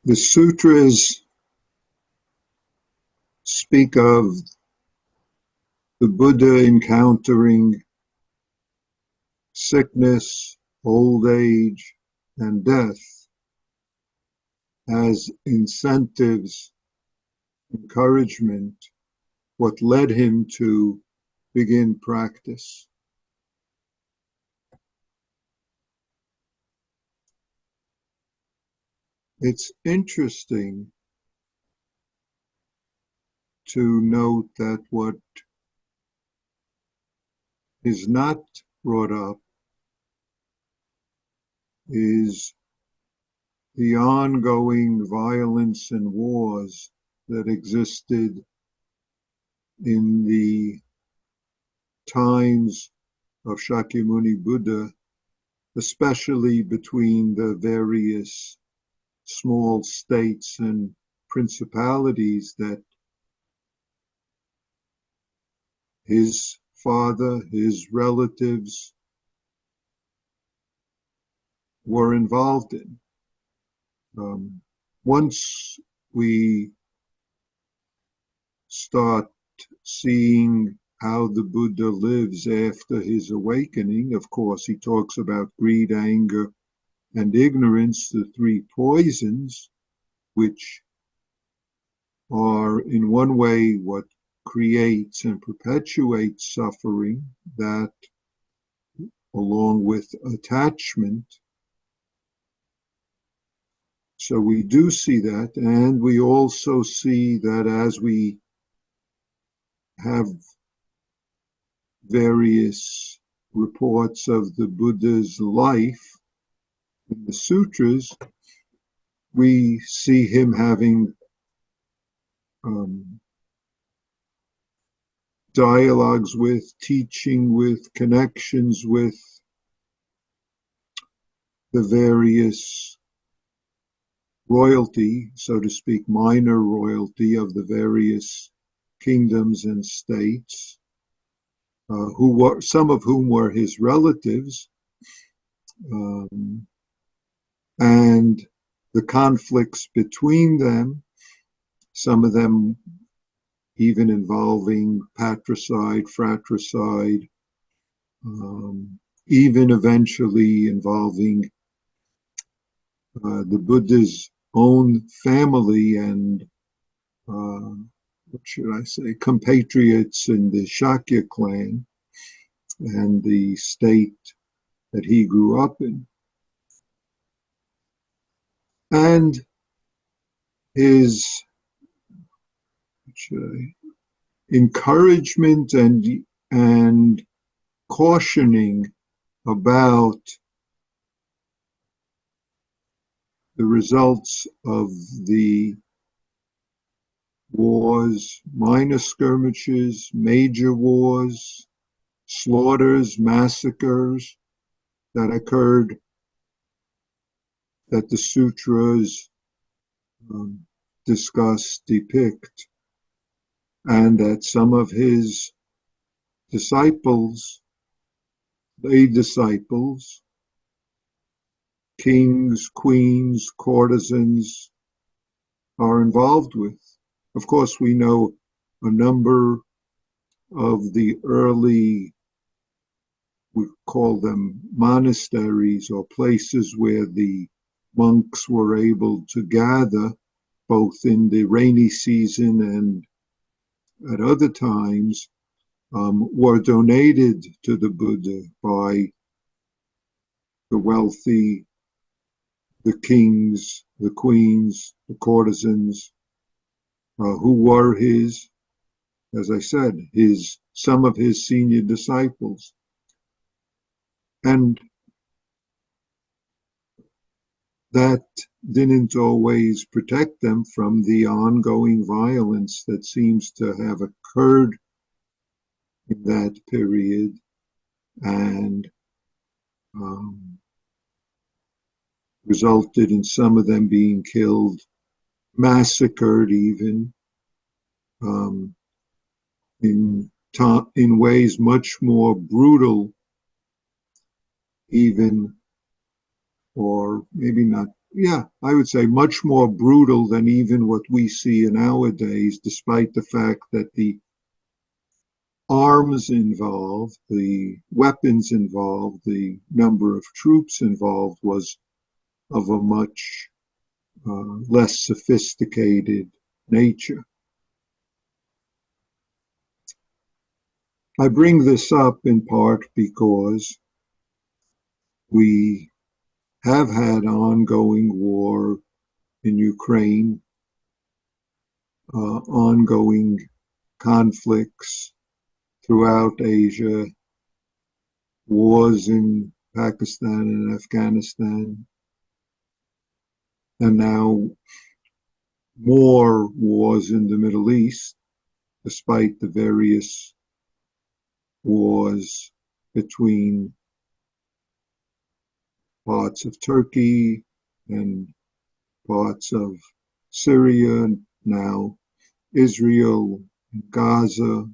The sutras speak of the Buddha encountering sickness, old age, and death as incentives, encouragement, what led him to begin practice. It's interesting to note that what is not brought up is the ongoing violence and wars that existed in the times of Shakyamuni Buddha, especially between the various small states and principalities that his father, his relatives were involved in. Once we start seeing how the Buddha lives after his awakening, of course, he talks about greed, anger, and ignorance, the three poisons, which are in one way what creates and perpetuates suffering, that along with attachment. So we do see that, and we also see that as we have various reports of the Buddha's life in the sutras, we see him having dialogues with, teaching with, connections with the various royalty, so to speak, minor royalty of the various kingdoms and states, some of whom were his relatives, and the conflicts between them, some of them even involving patricide, fratricide, even eventually involving the Buddha's own family and, what should I say, compatriots in the Shakya clan and the state that he grew up in. And his encouragement and cautioning about the results of the wars, minor skirmishes, major wars, slaughters, massacres that occurred, that the sutras discuss, depict, and that some of his disciples, lay disciples, kings, queens, courtesans, are involved with. Of course, we know a number of the early, we call them monasteries, or places where the monks were able to gather, both in the rainy season and at other times, were donated to the Buddha by the wealthy, the kings, the queens, the courtesans, who were his, as I said, some of his senior disciples. And that didn't always protect them from the ongoing violence that seems to have occurred in that period, and resulted in some of them being killed, massacred even, in ways much more brutal even, or maybe not yeah, I would say much more brutal than even what we see nowadays, despite the fact that the arms involved, the weapons involved, the number of troops involved was of a much less sophisticated nature. I bring this up in part because we have had ongoing war in Ukraine, ongoing conflicts throughout Asia, wars in Pakistan and Afghanistan, and now more wars in the Middle East, despite the various wars between parts of Turkey and parts of Syria, now Israel, Gaza,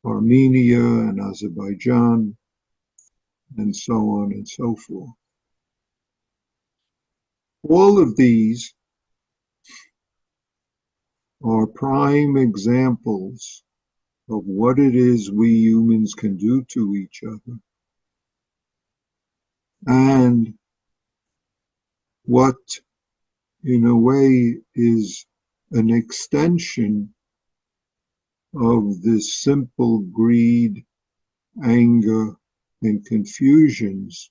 Armenia and Azerbaijan, and so on and so forth. All of these are prime examples of what it is we humans can do to each other and what, in a way, is an extension of this simple greed, anger, and confusions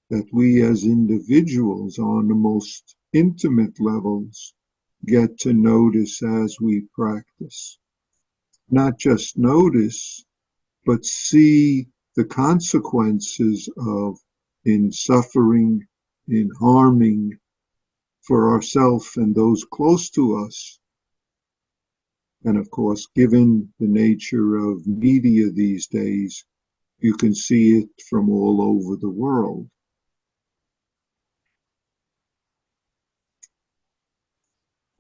that we as individuals on the most intimate levels get to notice as we practice. Not just notice, but see the consequences of in suffering, in harming for ourselves and those close to us. And of course, given the nature of media these days, you can see it from all over the world.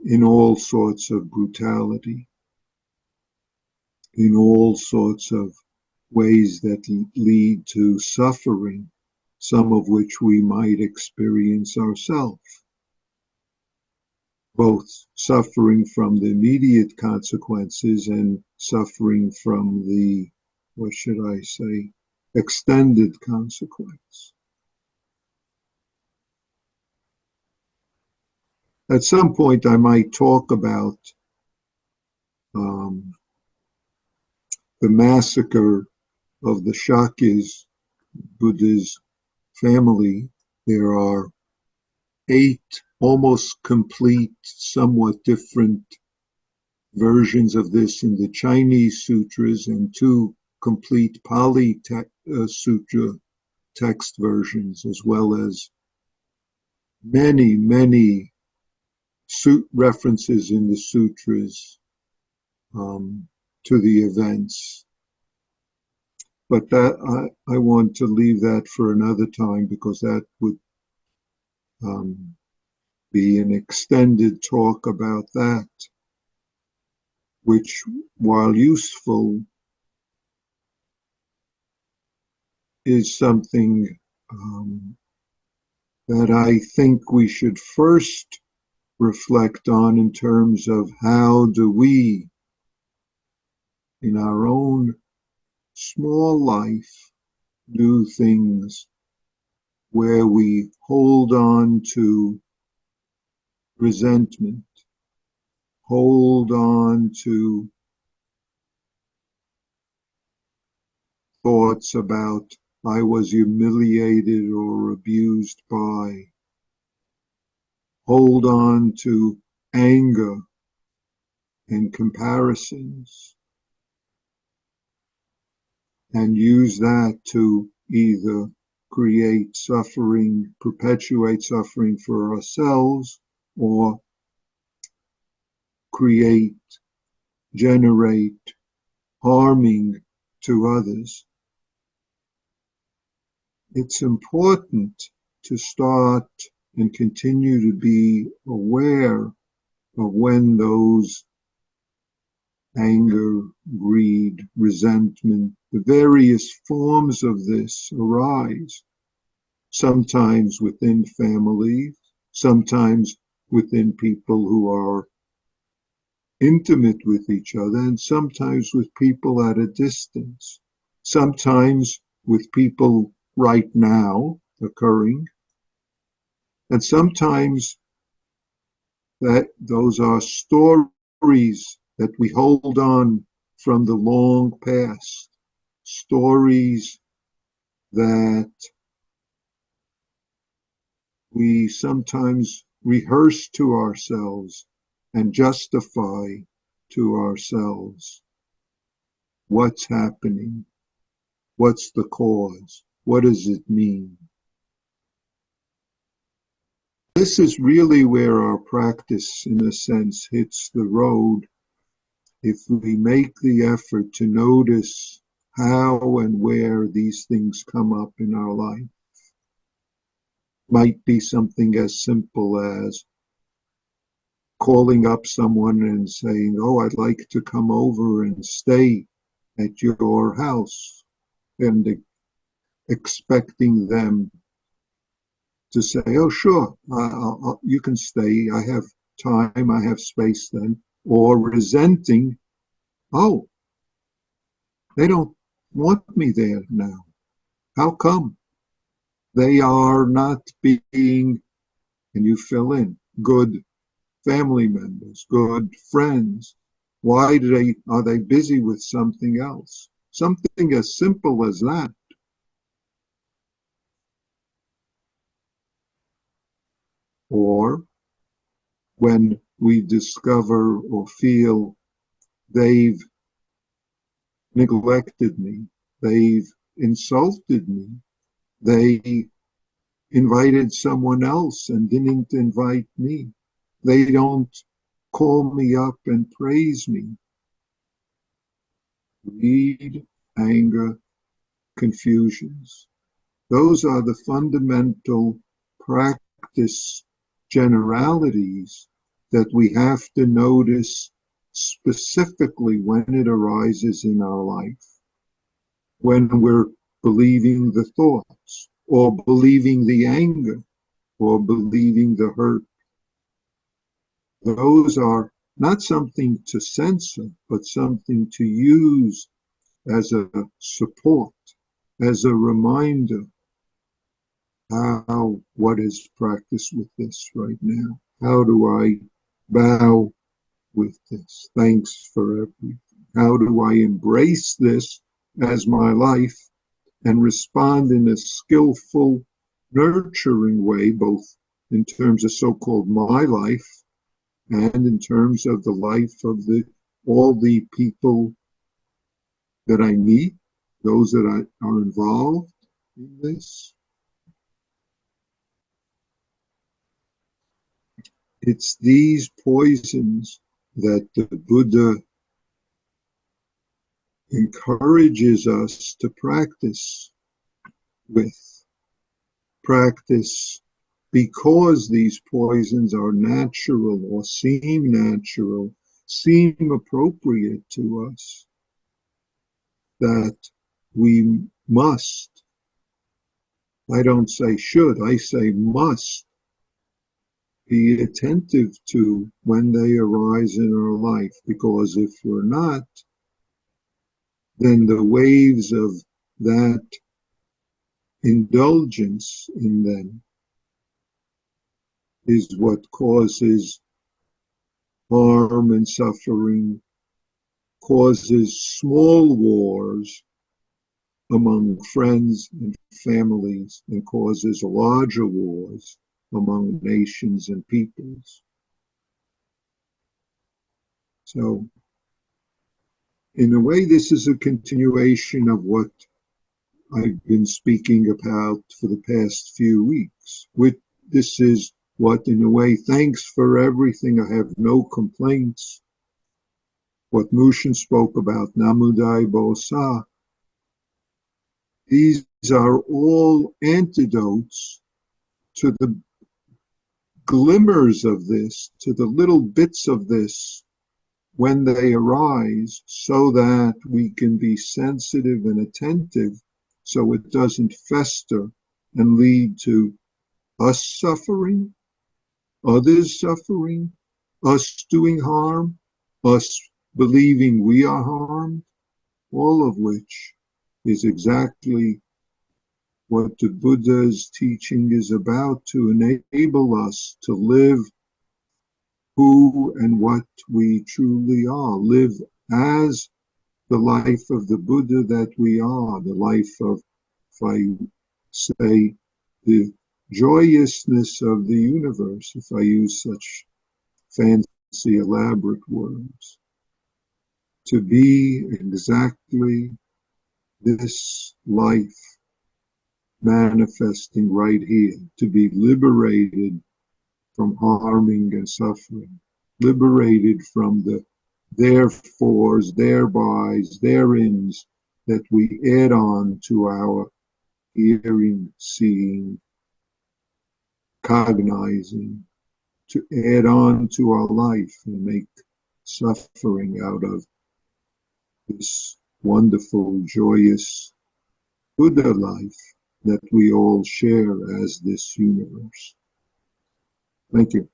In all sorts of brutality, in all sorts of ways that lead to suffering, some of which we might experience ourselves. Both suffering from the immediate consequences and suffering from the, what should I say, extended consequence. At some point, I might talk about the massacre of the Shakyas, Buddha's family. There are 8 almost complete, somewhat different versions of this in the Chinese sutras and 2 complete Pali sutra text versions, as well as many, many references in the sutras to the events. But that I want to leave that for another time because that would be an extended talk about that, which, while useful, is something that I think we should first reflect on in terms of how do we, in our own small life, do things where we hold on to resentment, hold on to thoughts about I was humiliated or abused by, hold on to anger and comparisons, and use that to either create suffering, perpetuate suffering for ourselves, or create, generate harming to others. It's important to start and continue to be aware of when those anger, greed, resentment, the various forms of this arise, sometimes within families, sometimes within people who are intimate with each other, and sometimes with people at a distance, sometimes with people right now occurring, and sometimes that those are stories that we hold on from the long past, stories that we sometimes rehearse to ourselves and justify to ourselves what's happening, what's the cause, what does it mean. This is really where our practice, in a sense, hits the road. If we make the effort to notice how and where these things come up in our life, might be something as simple as calling up someone and saying, "Oh, I'd like to come over and stay at your house," and expecting them to say, "Oh, sure, you can stay. I have time, I have space then," or resenting, "Oh, they don't want me there now. How come?" They are not being, and you fill in, good family members, good friends. Why are they busy with something else? Something as simple as that. Or when we discover or feel they've neglected me, they've insulted me, they invited someone else and didn't invite me, they don't call me up and praise me. Greed, anger, confusions. Those are the fundamental practice generalities that we have to notice specifically when it arises in our life, when we're believing the thoughts, or believing the anger, or believing the hurt. Those are not something to censor, but something to use as a support, as a reminder. What is practice with this right now? How do I bow with this? Thanks for everything. How do I embrace this as my life and respond in a skillful, nurturing way, both in terms of so-called my life and in terms of the life of all the people that I meet, those that are involved in this? It's these poisons that the Buddha encourages us to practice with. Practice because these poisons are natural or seem natural, seem appropriate to us, that we must, I don't say should, I say must, be attentive to when they arise in our life, because if we're not, then the waves of that indulgence in them is what causes harm and suffering, causes small wars among friends and families, and causes larger wars among nations and peoples. So, in a way, this is a continuation of what I've been speaking about for the past few weeks. This is what, in a way, thanks for everything. I have no complaints. What Mushin spoke about, Namudai Bosa, these are all antidotes to the glimmers of this, to the little bits of this when they arise, so that we can be sensitive and attentive so it doesn't fester and lead to us suffering, others suffering, us doing harm, us believing we are harmed, all of which is exactly what the Buddha's teaching is about, to enable us to live who and what we truly are, live as the life of the Buddha that we are, the life of, if I say, the joyousness of the universe, if I use such fancy, elaborate words, to be exactly this life manifesting right here, to be liberated from harming and suffering, liberated from the therefores, therebys, thereins that we add on to our hearing, seeing, cognizing, to add on to our life and make suffering out of this wonderful, joyous Buddha life that we all share as this universe. Thank you.